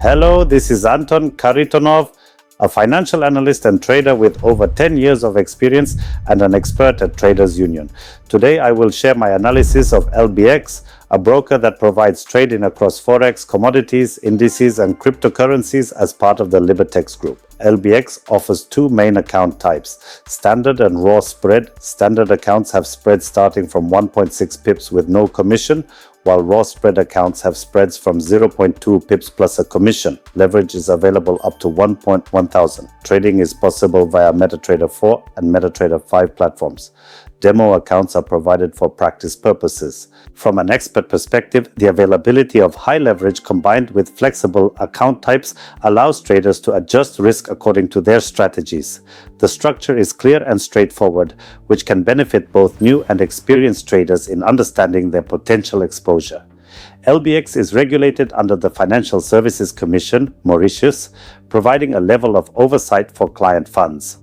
Hello, this is Anton Karitonov, a financial analyst and trader with over 10 years of experience and an expert at Traders Union. Today I will share my analysis of LBX, a broker that provides trading across Forex, commodities, indices, and cryptocurrencies as part of the Libertex Group. LBX offers two main account types, standard and raw spread. Standard accounts have spreads starting from 1.6 pips with no commission, while raw spread accounts have spreads from 0.2 pips plus a commission. Leverage is available up to 1,000. Trading is possible via MetaTrader 4 and MetaTrader 5 platforms. Demo accounts are provided for practice purposes. From an expert perspective, the availability of high leverage combined with flexible account types allows traders to adjust risk according to their strategies. The structure is clear and straightforward, which can benefit both new and experienced traders in understanding their potential exposure. LBX is regulated under the Financial Services Commission, Mauritius, providing a level of oversight for client funds.